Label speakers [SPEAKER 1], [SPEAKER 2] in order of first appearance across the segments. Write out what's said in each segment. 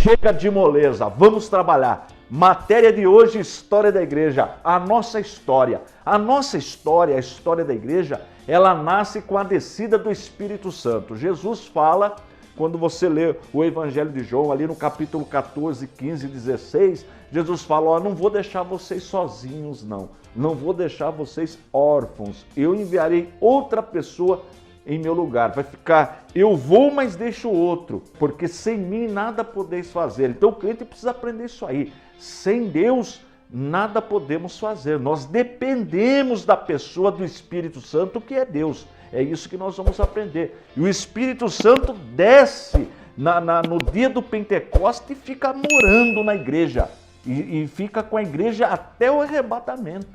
[SPEAKER 1] Chega de moleza, vamos trabalhar. Matéria de hoje, história da igreja. A nossa história, a história da igreja, ela nasce com a descida do Espírito Santo. Jesus fala, quando você lê o Evangelho de João, ali no capítulo 14, 15, 16, Jesus fala, ó, não vou deixar vocês sozinhos, não vou deixar vocês órfãos, eu enviarei outra pessoa em meu lugar, vai ficar, eu vou, mas deixo outro, porque sem mim nada podeis fazer. Então o crente precisa aprender isso aí. Sem Deus, nada podemos fazer. Nós dependemos da pessoa do Espírito Santo, que é Deus. É isso que nós vamos aprender. E o Espírito Santo desce no dia do Pentecoste e fica morando na igreja. E fica com a igreja até o arrebatamento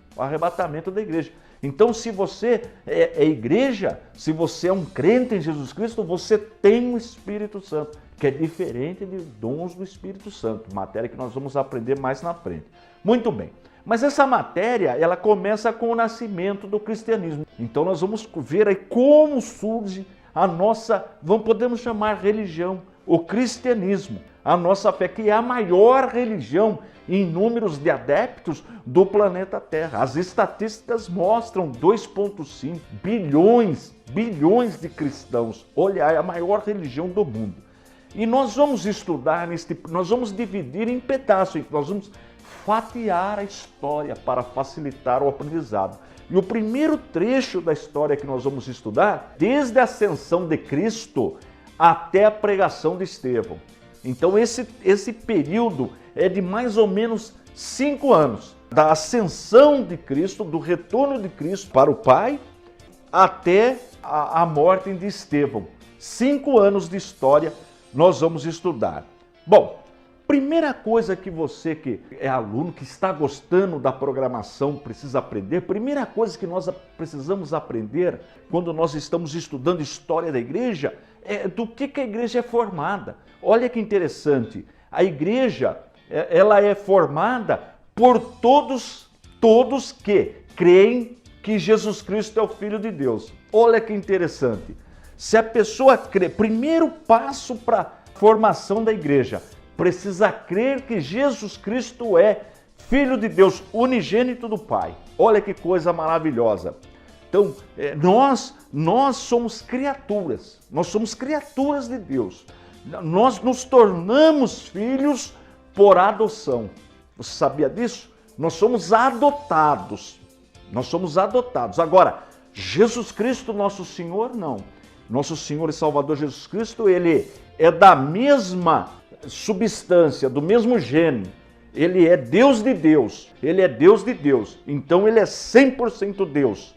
[SPEAKER 1] da igreja. Então, se você é igreja, se você é um crente em Jesus Cristo, você tem o Espírito Santo, que é diferente de dons do Espírito Santo, matéria que nós vamos aprender mais na frente. Muito bem, mas essa matéria, ela começa com o nascimento do cristianismo. Então, nós vamos ver aí como surge a nossa, podemos chamar religião, o cristianismo, a nossa fé, que é a maior religião em números de adeptos do planeta Terra. As estatísticas mostram 2,5 bilhões de cristãos. Olha, é a maior religião do mundo. E nós vamos estudar, nós vamos dividir em pedaços, nós vamos fatiar a história para facilitar o aprendizado. E o primeiro trecho da história que nós vamos estudar, desde a ascensão de Cristo até a pregação de Estevão. Então esse período é de mais ou menos 5 anos, da ascensão de Cristo, do retorno de Cristo para o Pai, até a morte de Estevão. 5 anos de história nós vamos estudar. Bom, primeira coisa que você que é aluno, que está gostando da programação, precisa aprender, primeira coisa que nós precisamos aprender quando nós estamos estudando história da igreja, é do que a igreja é formada. Olha que interessante, a igreja, ela é formada por todos que creem que Jesus Cristo é o Filho de Deus. Olha que interessante. Se a pessoa crê, primeiro passo para a formação da igreja, precisa crer que Jesus Cristo é Filho de Deus, unigênito do Pai. Olha que coisa maravilhosa. Então, nós somos criaturas de Deus. Nós nos tornamos filhos por adoção. Você sabia disso? Nós somos adotados. Agora, Jesus Cristo, nosso Senhor, não. Nosso Senhor e Salvador Jesus Cristo, ele é da mesma substância, do mesmo gênero. Ele é Deus de Deus. Então ele é 100% Deus.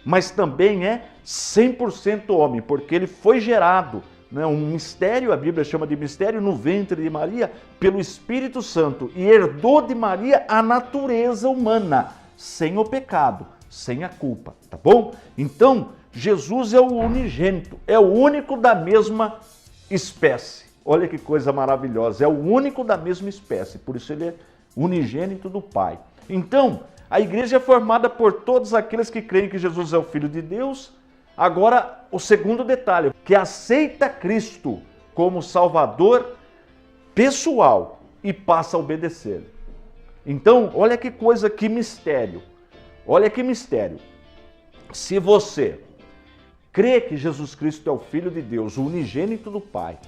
[SPEAKER 1] Mas também é 100% homem, porque ele foi gerado, né, um mistério, a Bíblia chama de mistério, no ventre de Maria, pelo Espírito Santo, e herdou de Maria a natureza humana, sem o pecado, sem a culpa, tá bom? Então, Jesus é o unigênito, é o único da mesma espécie. Olha que coisa maravilhosa, é o único da mesma espécie, por isso ele é unigênito do Pai. Então, a igreja é formada por todos aqueles que creem que Jesus é o Filho de Deus. Agora, o segundo detalhe, que aceita Cristo como Salvador pessoal e passa a obedecer. Então, olha que coisa, que mistério. Olha que mistério. Se você crê que Jesus Cristo é o Filho de Deus, o unigênito do Pai,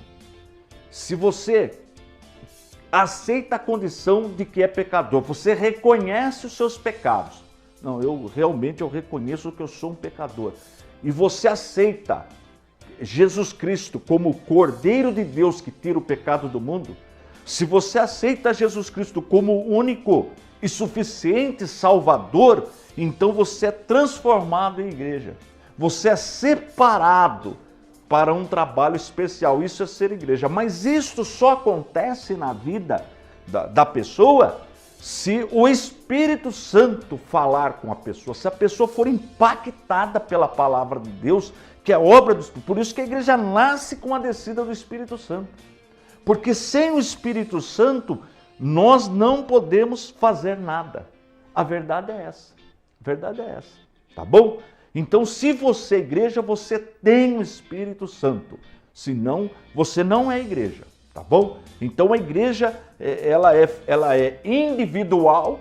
[SPEAKER 1] se você aceita a condição de que é pecador, você reconhece os seus pecados. Não, eu reconheço que eu sou um pecador. E você aceita Jesus Cristo como o Cordeiro de Deus que tira o pecado do mundo. Se você aceita Jesus Cristo como o único e suficiente Salvador, então você é transformado em igreja. Você é separado para um trabalho especial, isso é ser igreja. Mas isso só acontece na vida da pessoa se o Espírito Santo falar com a pessoa, se a pessoa for impactada pela palavra de Deus, que é obra do Espírito. Por isso que a igreja nasce com a descida do Espírito Santo. Porque sem o Espírito Santo, nós não podemos fazer nada. A verdade é essa. Tá bom? Então, se você é igreja, você tem o Espírito Santo. Senão, você não é igreja. tá bom? Então a igreja, ela é individual,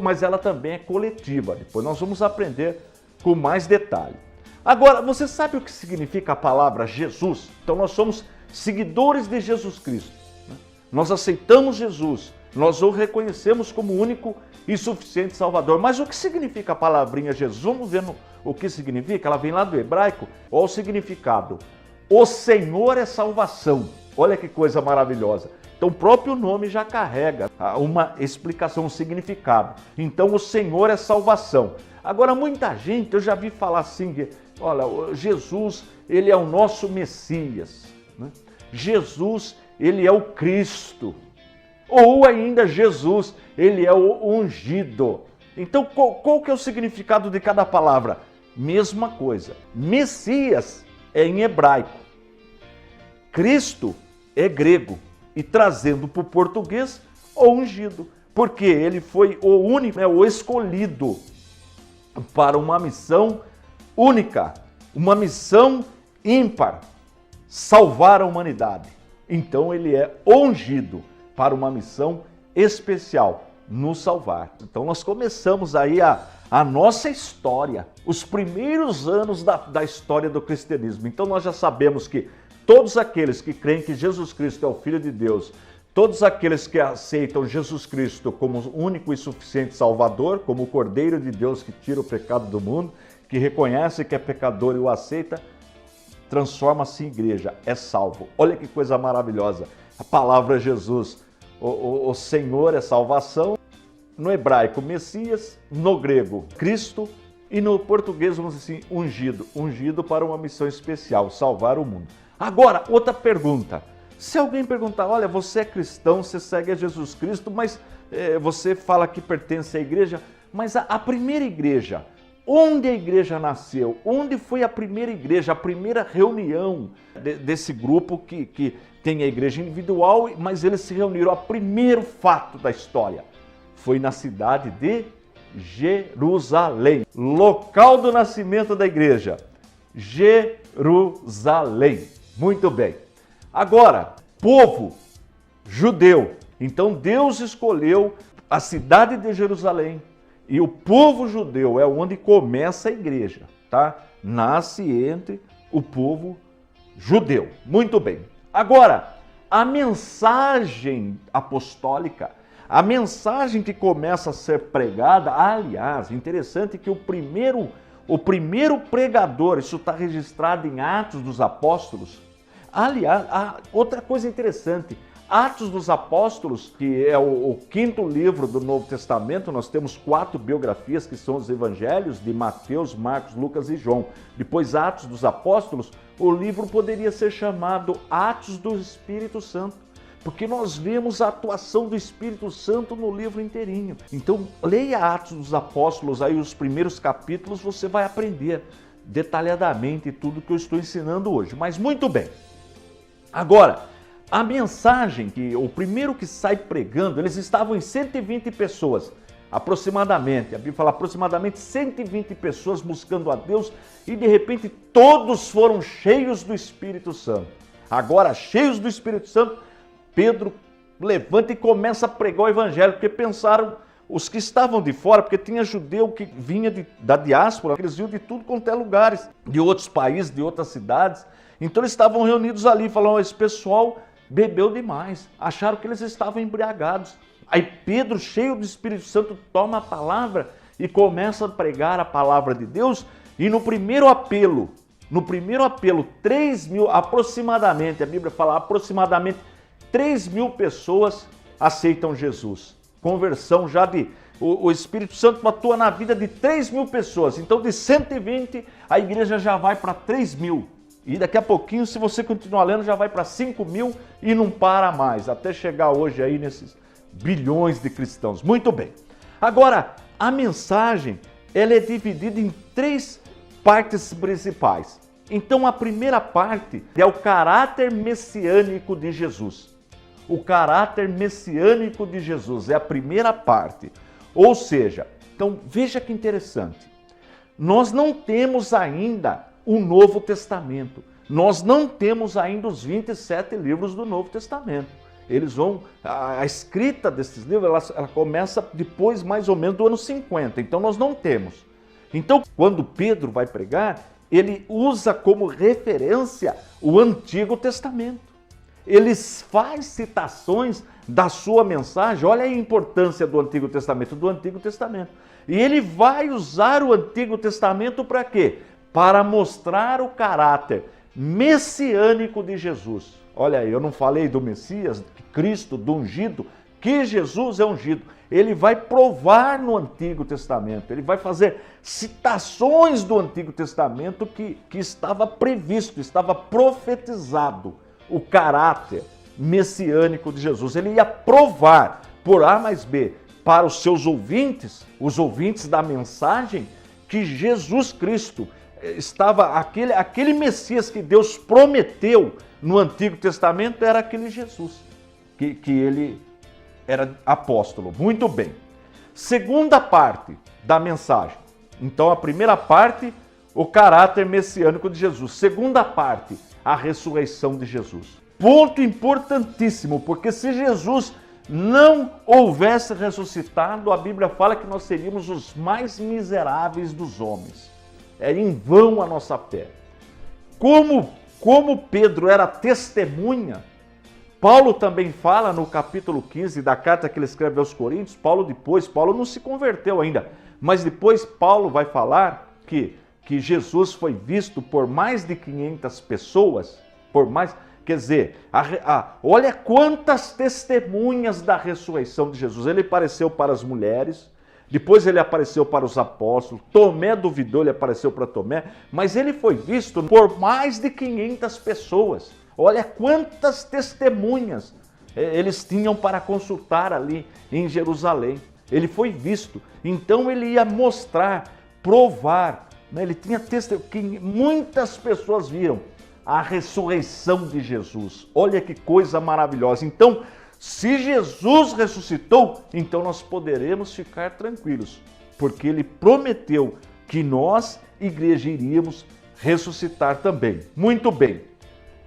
[SPEAKER 1] mas ela também é coletiva. Depois nós vamos aprender com mais detalhe. Agora, você sabe o que significa a palavra Jesus? Então nós somos seguidores de Jesus Cristo, né? Nós aceitamos Jesus, nós o reconhecemos como único e suficiente Salvador. Mas o que significa a palavrinha Jesus? Vamos ver o que significa? Ela vem lá do hebraico. Olha o significado. O Senhor é salvação. Olha que coisa maravilhosa. Então o próprio nome já carrega uma explicação, um significado. Então o Senhor é salvação. Agora muita gente, eu já vi falar assim, olha, Jesus, ele é o nosso Messias, né? Jesus, ele é o Cristo. Ou ainda Jesus, ele é o ungido. Então qual que é o significado de cada palavra? Mesma coisa. Messias é em hebraico. Cristo é grego. E trazendo para o português, o ungido. Porque ele foi o único, o escolhido para uma missão única, uma missão ímpar, salvar a humanidade. Então ele é ungido para uma missão especial, nos salvar. Então nós começamos aí a nossa história, os primeiros anos da história do cristianismo. Então nós já sabemos que todos aqueles que creem que Jesus Cristo é o Filho de Deus, todos aqueles que aceitam Jesus Cristo como único e suficiente Salvador, como o Cordeiro de Deus que tira o pecado do mundo, que reconhece que é pecador e o aceita, transforma-se em igreja, é salvo. Olha que coisa maravilhosa. A palavra Jesus, o Senhor é salvação, no hebraico Messias, no grego Cristo e no português vamos dizer assim, ungido. Ungido para uma missão especial, salvar o mundo. Agora, outra pergunta. Se alguém perguntar, olha, você é cristão, você segue a Jesus Cristo, mas você fala que pertence à igreja, mas a primeira igreja, onde a igreja nasceu? Onde foi a primeira igreja, a primeira reunião desse grupo que tem a igreja individual, mas eles se reuniram? O primeiro fato da história foi na cidade de Jerusalém, local do nascimento da igreja, Jerusalém. Muito bem. Agora, povo judeu. Então Deus escolheu a cidade de Jerusalém e o povo judeu é onde começa a igreja, tá? Nasce entre o povo judeu. Muito bem. Agora, a mensagem apostólica, a mensagem que começa a ser pregada, aliás, interessante que o primeiro pregador, isso está registrado em Atos dos Apóstolos. Aliás, outra coisa interessante, Atos dos Apóstolos, que é o quinto livro do Novo Testamento, nós temos 4 biografias que são os evangelhos de Mateus, Marcos, Lucas e João. Depois Atos dos Apóstolos, o livro poderia ser chamado Atos do Espírito Santo, porque nós vemos a atuação do Espírito Santo no livro inteirinho. Então, leia Atos dos Apóstolos, aí os primeiros capítulos, você vai aprender detalhadamente tudo que eu estou ensinando hoje. Mas muito bem. Agora, a mensagem, o primeiro que sai pregando, eles estavam em 120 pessoas, aproximadamente. A Bíblia fala aproximadamente 120 pessoas buscando a Deus e de repente todos foram cheios do Espírito Santo. Agora, cheios do Espírito Santo, Pedro levanta e começa a pregar o evangelho, porque pensaram os que estavam de fora, porque tinha judeu que vinha da diáspora, eles vinham de tudo quanto é lugares, de outros países, de outras cidades. Então eles estavam reunidos ali, falando, esse pessoal bebeu demais, acharam que eles estavam embriagados. Aí Pedro, cheio do Espírito Santo, toma a palavra e começa a pregar a palavra de Deus. E no primeiro apelo, 3 mil, aproximadamente, a Bíblia fala aproximadamente 3 mil pessoas aceitam Jesus. Conversão já o Espírito Santo atua na vida de 3 mil pessoas. Então de 120, a igreja já vai para 3 mil. E daqui a pouquinho, se você continuar lendo, já vai para 5 mil e não para mais, até chegar hoje aí nesses bilhões de cristãos. Muito bem. Agora, a mensagem, ela é dividida em 3 partes principais. Então, a primeira parte é o caráter messiânico de Jesus. O caráter messiânico de Jesus é a primeira parte. Ou seja, então veja que interessante. Nós não temos ainda o Novo Testamento. nós não temos ainda os 27 livros do Novo Testamento. A escrita desses livros, ela começa depois mais ou menos do ano 50, então nós não temos. Então, quando Pedro vai pregar, ele usa como referência o Antigo Testamento. Ele faz citações da sua mensagem, olha a importância do Antigo Testamento, E ele vai usar o Antigo Testamento para quê? Para mostrar o caráter messiânico de Jesus. Olha aí, eu não falei do Messias, de Cristo, do ungido, que Jesus é ungido. Ele vai provar no Antigo Testamento, ele vai fazer citações do Antigo Testamento que estava previsto, estava profetizado o caráter messiânico de Jesus. Ele ia provar por A mais B para os seus ouvintes, os ouvintes da mensagem, que Jesus Cristo estava, aquele Messias que Deus prometeu no Antigo Testamento era aquele Jesus, que ele era apóstolo. Muito bem. Segunda parte da mensagem. Então, a primeira parte, o caráter messiânico de Jesus. Segunda parte, a ressurreição de Jesus. Ponto importantíssimo, porque se Jesus não houvesse ressuscitado, a Bíblia fala que nós seríamos os mais miseráveis dos homens. É em vão a nossa fé. Como Pedro era testemunha, Paulo também fala no capítulo 15 da carta que ele escreve aos Coríntios, Paulo não se converteu ainda, mas depois Paulo vai falar que Jesus foi visto por mais de 500 pessoas, quer dizer, olha quantas testemunhas da ressurreição de Jesus. Ele apareceu para as mulheres, depois ele apareceu para os apóstolos, Tomé duvidou, ele apareceu para Tomé, mas ele foi visto por mais de 500 pessoas. Olha quantas testemunhas eles tinham para consultar ali em Jerusalém. Ele foi visto, então ele ia mostrar, provar, né? Ele tinha testemunho que muitas pessoas viram a ressurreição de Jesus. Olha que coisa maravilhosa. Então, se Jesus ressuscitou, então nós poderemos ficar tranquilos, porque ele prometeu que nós, igreja, iríamos ressuscitar também. Muito bem.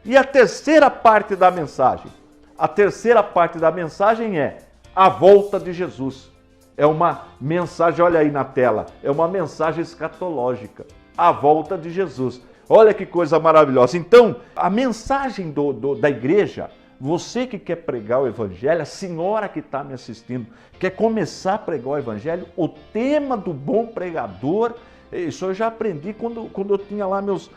[SPEAKER 1] E a terceira parte da mensagem? A terceira parte da mensagem é a volta de Jesus. É uma mensagem, olha aí na tela, é uma mensagem escatológica. A volta de Jesus. Olha que coisa maravilhosa. Então, a mensagem da igreja, você que quer pregar o evangelho, a senhora que está me assistindo, quer começar a pregar o evangelho, o tema do bom pregador, isso eu já aprendi quando eu tinha lá meus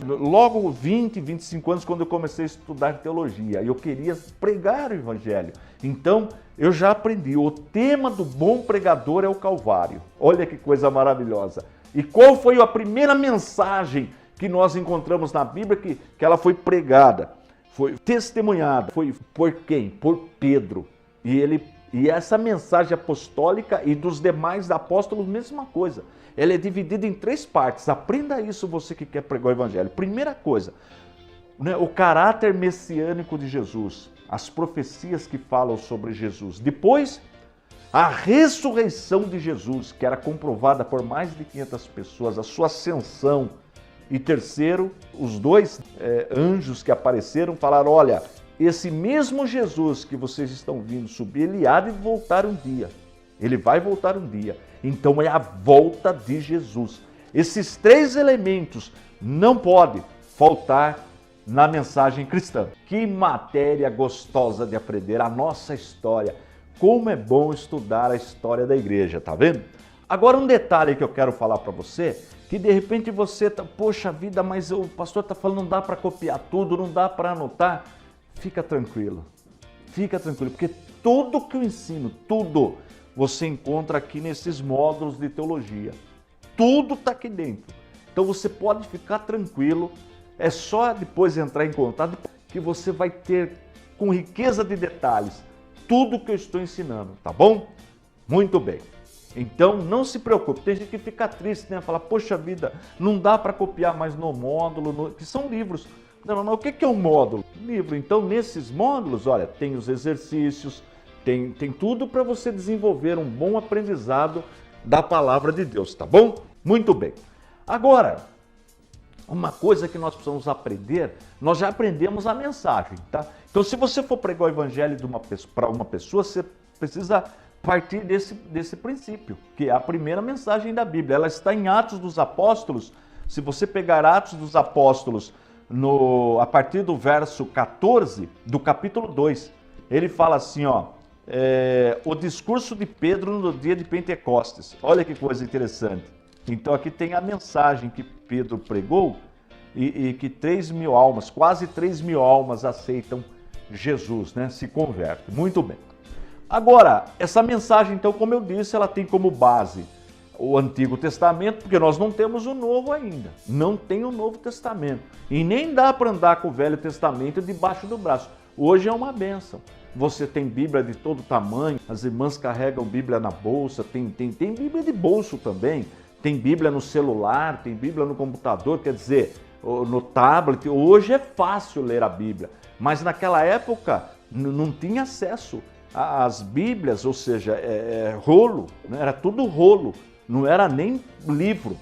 [SPEAKER 1] logo 20, 25 anos, quando eu comecei a estudar teologia, e eu queria pregar o evangelho. Então, eu já aprendi, o tema do bom pregador é o Calvário. Olha que coisa maravilhosa. E qual foi a primeira mensagem que nós encontramos na Bíblia que ela foi pregada, foi testemunhada? Foi por quem? Por Pedro. E essa mensagem apostólica e dos demais apóstolos, mesma coisa. Ela é dividida em 3 partes. Aprenda isso, você que quer pregar o evangelho. Primeira coisa, né, o caráter messiânico de Jesus, as profecias que falam sobre Jesus. Depois, a ressurreição de Jesus, que era comprovada por mais de 500 pessoas, a sua ascensão. E terceiro, os 2 anjos que apareceram falaram, olha, esse mesmo Jesus que vocês estão vindo subir, ele há de voltar um dia. Ele vai voltar um dia. Então é a volta de Jesus. Esses 3 elementos não podem faltar na mensagem cristã. Que matéria gostosa de aprender, a nossa história. Como é bom estudar a história da igreja, tá vendo? Agora um detalhe que eu quero falar para você, que de repente você tá, poxa vida, mas o pastor está falando, não dá para copiar tudo, não dá para anotar. Fica tranquilo, porque tudo que eu ensino, tudo, você encontra aqui nesses módulos de teologia. Tudo está aqui dentro. Então você pode ficar tranquilo, é só depois entrar em contato que você vai ter, com riqueza de detalhes, tudo que eu estou ensinando, tá bom? Muito bem. Então não se preocupe, tem gente que fica triste, né? Fala, poxa vida, não dá para copiar mais no módulo, que são livros. Não, o que é um módulo? Livro. Então nesses módulos, olha, tem os exercícios, tem tudo para você desenvolver um bom aprendizado da palavra de Deus, tá bom? Muito bem. Agora, uma coisa que nós precisamos aprender, nós já aprendemos a mensagem, tá? Então, se você for pregar o evangelho para uma pessoa, você precisa partir desse princípio, que é a primeira mensagem da Bíblia. Ela está em Atos dos Apóstolos. Se você pegar Atos dos Apóstolos, a partir do verso 14, do capítulo 2, ele fala assim, ó, o discurso de Pedro no dia de Pentecostes. Olha que coisa interessante. Então aqui tem a mensagem que Pedro pregou e que 3.000 almas, quase 3.000 almas aceitam Jesus, né? Se convertem. Muito bem. Agora, essa mensagem, então, como eu disse, ela tem como base o Antigo Testamento, porque nós não temos o Novo ainda. Não tem o Novo Testamento. E nem dá para andar com o Velho Testamento debaixo do braço. Hoje é uma bênção. Você tem Bíblia de todo tamanho, as irmãs carregam Bíblia na bolsa, tem Bíblia de bolso também, tem Bíblia no celular, tem Bíblia no computador, quer dizer, no tablet. Hoje é fácil ler a Bíblia, mas naquela época não tinha acesso às Bíblias, ou seja, rolo, né? Era tudo rolo, não era nem livro.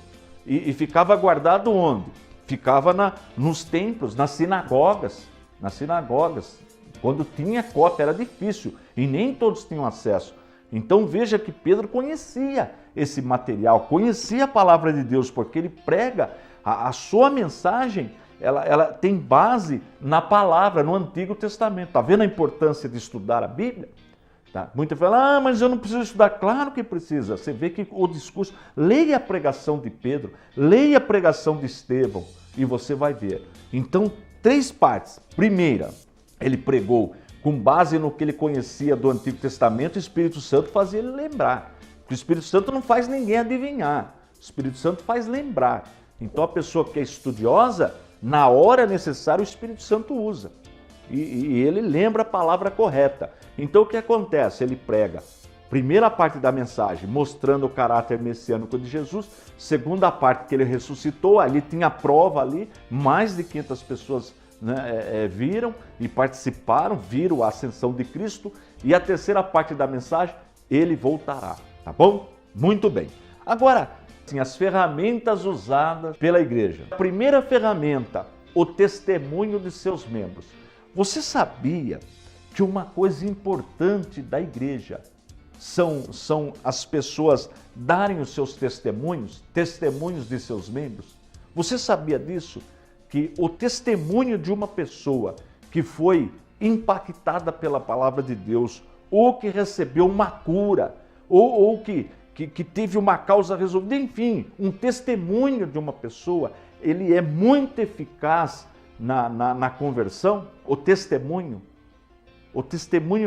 [SPEAKER 1] E ficava guardado onde? Ficava nos templos, nas sinagogas. Quando tinha cópia era difícil e nem todos tinham acesso. Então veja que Pedro conhecia esse material, conhecia a palavra de Deus, porque ele prega a sua mensagem, ela tem base na palavra, no Antigo Testamento. Está vendo a importância de estudar a Bíblia? Tá? Muita gente fala, mas eu não preciso estudar. Claro que precisa. Você vê que o discurso, leia a pregação de Pedro, leia a pregação de Estevão e você vai ver. Então, 3 partes. Primeira, ele pregou com base no que ele conhecia do Antigo Testamento, o Espírito Santo fazia ele lembrar. Porque o Espírito Santo não faz ninguém adivinhar, o Espírito Santo faz lembrar. Então a pessoa que é estudiosa, na hora necessária o Espírito Santo usa. E ele lembra a palavra correta. Então o que acontece? Ele prega primeira parte da mensagem, mostrando o caráter messiânico de Jesus. Segunda parte, que ele ressuscitou, ali tinha prova ali, mais de 500 pessoas, né, viram e participaram, viram a ascensão de Cristo. E a terceira parte da mensagem, ele voltará, tá bom? Muito bem. Agora, as ferramentas usadas pela igreja. A primeira ferramenta, o testemunho de seus membros. Você sabia que uma coisa importante da igreja são as pessoas darem os seus testemunhos de seus membros? Você sabia disso? Que o testemunho de uma pessoa que foi impactada pela palavra de Deus, ou que recebeu uma cura, ou que teve uma causa resolvida, enfim, um testemunho de uma pessoa, ele é muito eficaz na conversão, o testemunho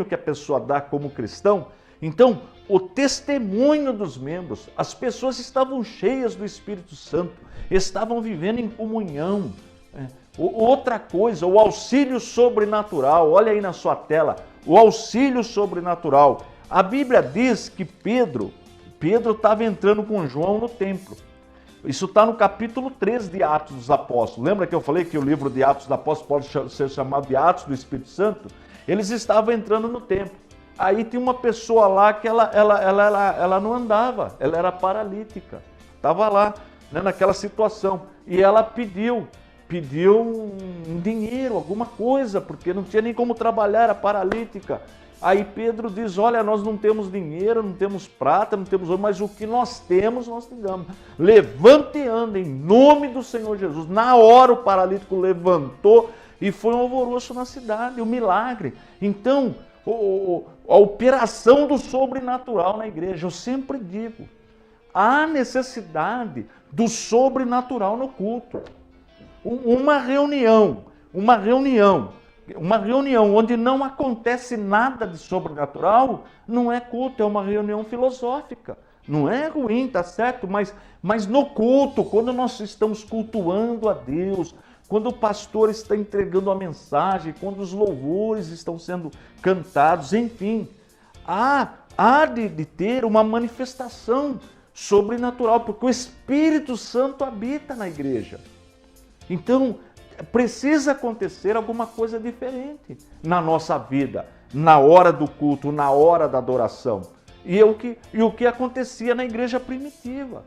[SPEAKER 1] que a pessoa dá como cristão. Então, o testemunho dos membros, as pessoas estavam cheias do Espírito Santo, estavam vivendo em comunhão. Outra coisa, o auxílio sobrenatural, olha aí na sua tela, o auxílio sobrenatural. A Bíblia diz que Pedro estava entrando com João no templo. Isso está no capítulo 3 de Atos dos Apóstolos. Lembra que eu falei que o livro de Atos dos Apóstolos pode ser chamado de Atos do Espírito Santo? Eles estavam entrando no templo. Aí tinha uma pessoa lá que ela não andava, ela era paralítica. Estava lá, né, naquela situação. E ela pediu um dinheiro, alguma coisa, porque não tinha nem como trabalhar, era paralítica. Aí Pedro diz, olha, nós não temos dinheiro, não temos prata, não temos ouro, mas o que nós temos, nós te damos. Levante e anda em nome do Senhor Jesus. Na hora o paralítico levantou e foi um alvoroço na cidade, um milagre. Então, a operação do sobrenatural na igreja, eu sempre digo, há necessidade do sobrenatural no culto. Uma reunião onde não acontece nada de sobrenatural, não é culto, é uma reunião filosófica. Não é ruim, tá certo? Mas no culto, quando nós estamos cultuando a Deus, quando o pastor está entregando a mensagem, quando os louvores estão sendo cantados, enfim, há de ter uma manifestação sobrenatural, porque o Espírito Santo habita na igreja. Então, precisa acontecer alguma coisa diferente na nossa vida, na hora do culto, na hora da adoração. E o que acontecia na igreja primitiva.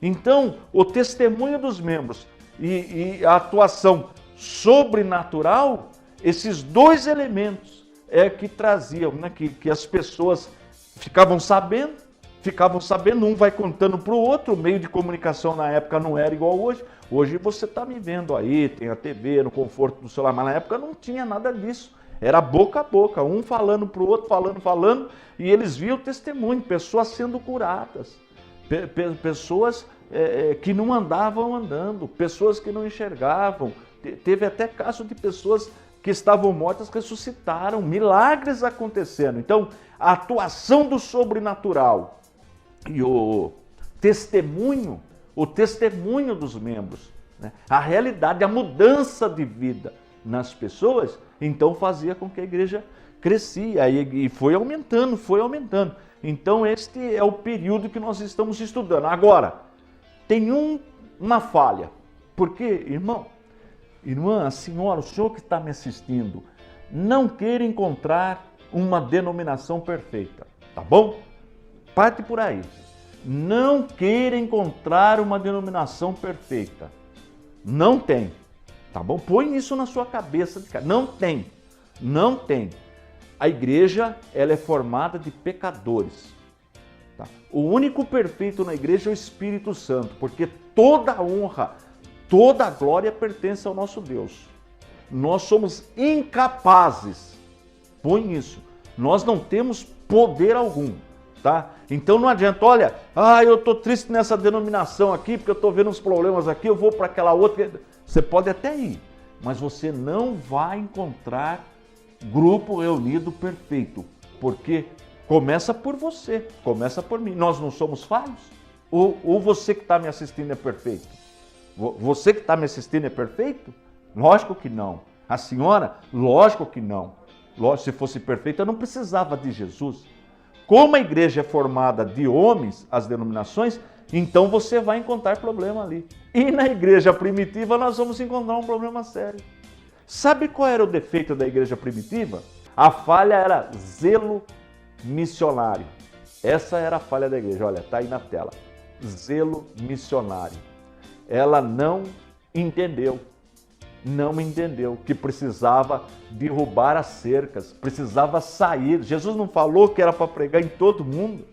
[SPEAKER 1] Então, o testemunho dos membros e a atuação sobrenatural, esses dois elementos é que traziam, né, que as pessoas ficavam sabendo, um vai contando para o outro, o meio de comunicação na época não era igual hoje. Hoje você está me vendo aí, tem a TV, no conforto do celular, mas na época não tinha nada disso. Era boca a boca, um falando para o outro, falando, e eles viam o testemunho, pessoas sendo curadas, pessoas que não andavam andando, pessoas que não enxergavam. Teve até caso de pessoas que estavam mortas ressuscitaram, milagres acontecendo. Então, a atuação do sobrenatural e o testemunho dos membros, né? A realidade, a mudança de vida nas pessoas, então fazia com que a igreja crescia e foi aumentando. Então este é o período que nós estamos estudando. Agora, tem uma falha, porque, irmã, senhora, o senhor que está me assistindo, não queira encontrar uma denominação perfeita, tá bom? Parte por aí. Não queira encontrar uma denominação perfeita. Não tem, tá bom? Põe isso na sua cabeça. Não tem. A igreja, ela é formada de pecadores. Tá? O único perfeito na igreja é o Espírito Santo, porque toda a honra, toda a glória pertence ao nosso Deus. Nós somos incapazes, põe isso, nós não temos poder algum, tá? Então não adianta, olha, eu estou triste nessa denominação aqui, porque eu estou vendo uns problemas aqui, eu vou para aquela outra. Você pode até ir, mas você não vai encontrar grupo reunido perfeito, porque começa por você, começa por mim. Nós não somos falhos? Ou você que está me assistindo é perfeito? Você que está me assistindo é perfeito? Lógico que não. A senhora? Lógico que não. Lógico, se fosse perfeita, eu não precisava de Jesus. Como a igreja é formada de homens, as denominações, então você vai encontrar problema ali. E na igreja primitiva nós vamos encontrar um problema sério. Sabe qual era o defeito da igreja primitiva? A falha era zelo missionário. Essa era a falha da igreja. Olha, está aí na tela. Zelo missionário. Ela não entendeu que precisava derrubar as cercas, precisava sair. Jesus não falou que era para pregar em todo mundo?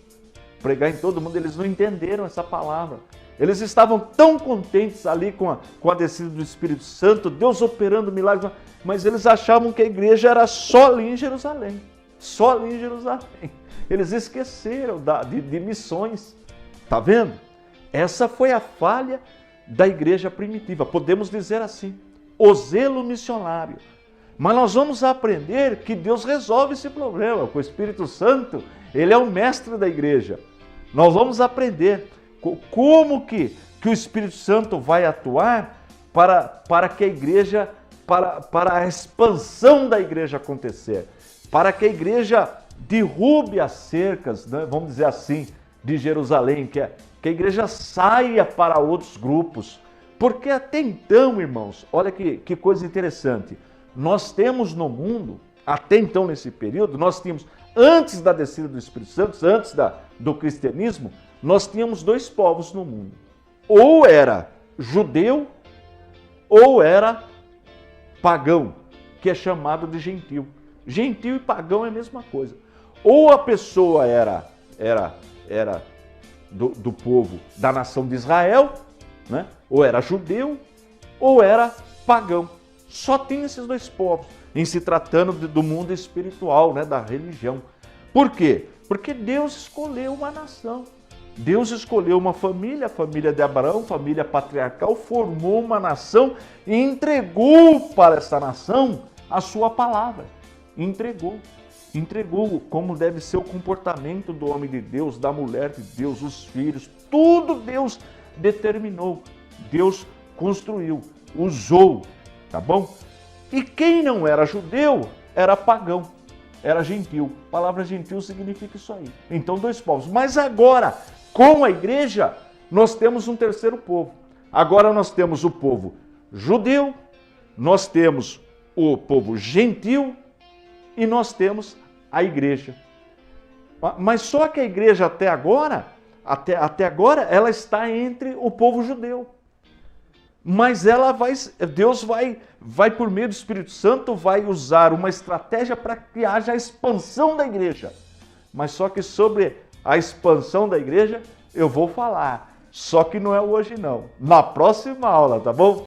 [SPEAKER 1] Pregar em todo mundo, eles não entenderam essa palavra. Eles estavam tão contentes ali com a descida do Espírito Santo, Deus operando milagres, mas eles achavam que a igreja era só ali em Jerusalém. Só ali em Jerusalém. Eles esqueceram de missões. Tá vendo? Essa foi a falha da igreja primitiva. Podemos dizer assim, o zelo missionário. Mas nós vamos aprender que Deus resolve esse problema. Com o Espírito Santo, ele é o mestre da igreja. Nós vamos aprender como que o Espírito Santo vai atuar para que a igreja, para a expansão da igreja acontecer, para que a igreja derrube as cercas, né, vamos dizer assim, de Jerusalém, que a igreja saia para outros grupos. Porque até então, irmãos, olha que coisa interessante, nós temos no mundo, até então nesse período, nós tínhamos, antes da descida do Espírito Santo, antes do cristianismo, nós tínhamos dois povos no mundo. Ou era judeu, ou era pagão, que é chamado de gentil. Gentil e pagão é a mesma coisa. Ou a pessoa era do povo da nação de Israel, né? Ou era judeu, ou era pagão. Só tinha esses dois povos, em se tratando do mundo espiritual, né? Da religião. Por quê? Porque Deus escolheu uma nação. Deus escolheu uma família, a família de Abraão, família patriarcal, formou uma nação e entregou para essa nação a sua palavra. Entregou como deve ser o comportamento do homem de Deus, da mulher de Deus, os filhos, tudo Deus determinou, Deus construiu, usou, tá bom? E quem não era judeu era pagão, era gentil. A palavra gentil significa isso aí. Então, dois povos. Mas agora, com a igreja, nós temos um terceiro povo. Agora nós temos o povo judeu, nós temos o povo gentil e nós temos a igreja. Mas só que a igreja até agora, ela está entre o povo judeu. Mas Deus vai por meio do Espírito Santo, vai usar uma estratégia para que haja a expansão da igreja. Mas só que sobre a expansão da igreja eu vou falar. Só que não é hoje não. Na próxima aula, tá bom?